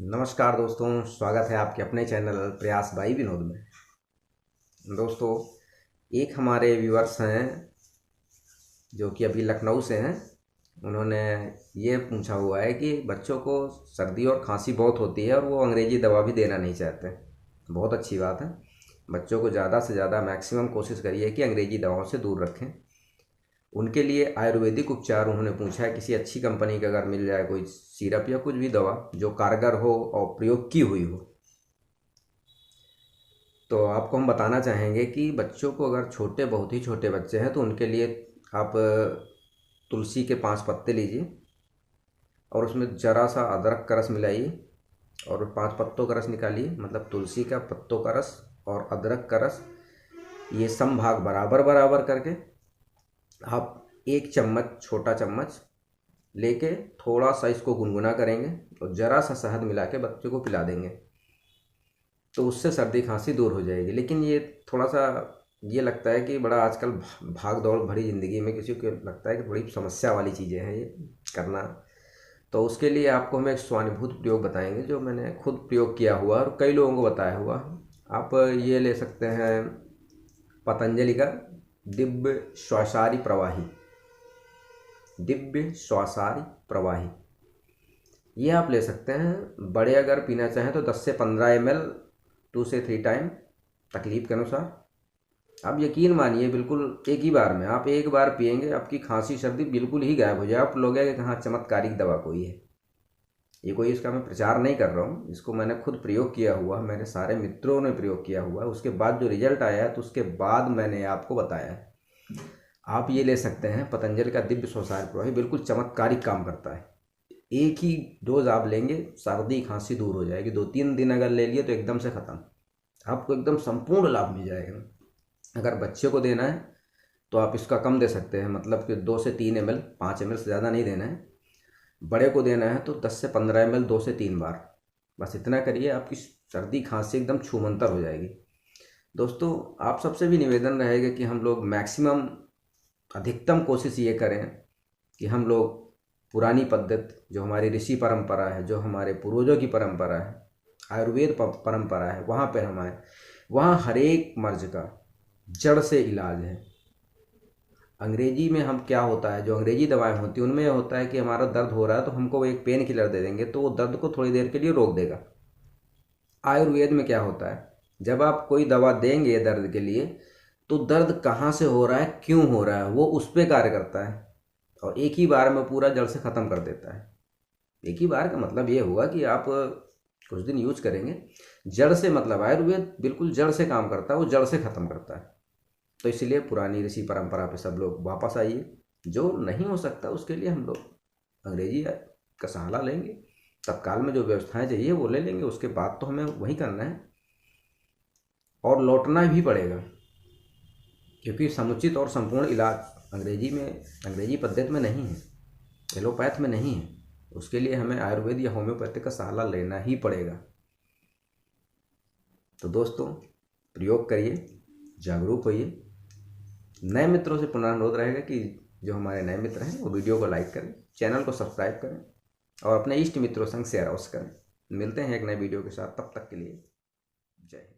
नमस्कार दोस्तों, स्वागत है आपके अपने चैनल प्रयास बाई विनोद में। दोस्तों, एक हमारे व्यूअर्स हैं जो कि अभी लखनऊ से हैं। उन्होंने ये पूछा हुआ है कि बच्चों को सर्दी और खांसी बहुत होती है और वो अंग्रेजी दवा भी देना नहीं चाहते। बहुत अच्छी बात है। बच्चों को ज़्यादा से ज़्यादा मैक्सिमम कोशिश करिए कि अंग्रेजी दवाओं से दूर रखें। उनके लिए आयुर्वेदिक उपचार उन्होंने पूछा है, किसी अच्छी कंपनी का अगर मिल जाए कोई सिरप या कुछ भी दवा जो कारगर हो और प्रयोग की हुई हो। तो आपको हम बताना चाहेंगे कि बच्चों को अगर छोटे, बहुत ही छोटे बच्चे हैं तो उनके लिए आप तुलसी के 5 पत्ते लीजिए और उसमें ज़रा सा अदरक का रस मिलाइए और 5 पत्तों का रस निकालिए, मतलब तुलसी का पत्तों का रस और अदरक का रस, ये समभाग बराबर बराबर करके आप 1 चम्मच, छोटा चम्मच लेके थोड़ा सा इसको गुनगुना करेंगे और ज़रा सा शहद मिला के बच्चे को पिला देंगे तो उससे सर्दी खांसी दूर हो जाएगी। लेकिन ये थोड़ा सा ये लगता है कि बड़ा आजकल भाग दौड़ भरी ज़िंदगी में किसी को लगता है कि बड़ी समस्या वाली चीज़ें हैं ये करना। तो उसके लिए आपको हम एक स्वानुभूत प्रयोग बताएंगे जो मैंने खुद प्रयोग किया हुआ और कई लोगों को बताया हुआ। आप ये ले सकते हैं पतंजलि का दिव्य श्वासारी प्रवाही, दिव्य श्वासारी प्रवाही, ये आप ले सकते हैं। बड़े अगर पीना चाहें तो 10 से 15 ml 2 से 3 टाइम तकलीफ के अनुसार। आप यकीन मानिए, बिल्कुल एक ही बार में आप एक बार पिएंगे आपकी खांसी सर्दी बिल्कुल ही गायब हो जाए। आप लोग कि कहाँ चमत्कारिक दवा कोई है। ये कोई इसका मैं प्रचार नहीं कर रहा हूँ, इसको मैंने खुद प्रयोग किया हुआ, मेरे सारे मित्रों ने प्रयोग किया हुआ, उसके बाद जो रिजल्ट आया है तो उसके बाद मैंने आपको बताया है। आप ये ले सकते हैं पतंजलि का दिव्य श्वासारी प्रवाही, बिल्कुल चमत्कारिक काम करता है। एक ही डोज आप लेंगे, सर्दी खांसी दूर हो जाएगी। 2-3 दिन अगर ले लिए तो एकदम से ख़त्म, आपको एकदम संपूर्ण लाभ मिल जाएगा। अगर बच्चे को देना है तो आप इसका कम दे सकते हैं, मतलब कि 2 से 3 ml, 5 ml से ज़्यादा नहीं देना है। बड़े को देना है तो 10 से 15 ml 2 से 3 बार, बस इतना करिए, आपकी सर्दी खांसी एकदम छूमंतर हो जाएगी। दोस्तों, आप सबसे भी निवेदन रहेगा कि हम लोग मैक्सिमम, अधिकतम कोशिश ये करें कि हम लोग पुरानी पद्धति, जो हमारी ऋषि परंपरा है, जो हमारे पूर्वजों की परंपरा है, आयुर्वेद परंपरा है, वहाँ पे हम आए। वहाँ हर एक मर्ज का जड़ से इलाज है। अंग्रेजी में हम क्या होता है, जो अंग्रेजी दवाएं होती हैं उनमें यह होता है कि हमारा दर्द हो रहा है तो हमको वो एक पेन किलर दे देंगे तो वो दर्द को थोड़ी देर के लिए रोक देगा। आयुर्वेद में क्या होता है, जब आप कोई दवा देंगे दर्द के लिए तो दर्द कहाँ से हो रहा है, क्यों हो रहा है, वो उस पर कार्य करता है और एक ही बार में पूरा जड़ से ख़त्म कर देता है। एक ही बार का मतलब ये हुआ कि आप कुछ दिन यूज करेंगे, जड़ से, मतलब आयुर्वेद बिल्कुल जड़ से काम करता है, वो जड़ से ख़त्म करता है। तो इसलिए पुरानी ऋषि परंपरा पे सब लोग वापस आइए। जो नहीं हो सकता उसके लिए हम लोग अंग्रेजी का सहारा लेंगे, तत्काल में जो व्यवस्थाएं चाहिए वो ले लेंगे, उसके बाद तो हमें वही करना है और लौटना भी पड़ेगा, क्योंकि समुचित और संपूर्ण इलाज अंग्रेजी में, अंग्रेजी पद्धति में नहीं है, एलोपैथ में नहीं है। उसके लिए हमें आयुर्वेद या होम्योपैथिक का सहारा लेना ही पड़ेगा। तो दोस्तों, प्रयोग करिए, जागरूक होइए। नए मित्रों से पुनः अनुरोध रहेगा कि जो हमारे नए मित्र हैं वो वीडियो को लाइक करें, चैनल को सब्सक्राइब करें और अपने इष्ट मित्रों संग शेयर अवश्य करें। मिलते हैं एक नए वीडियो के साथ, तब तक के लिए जय हिंद।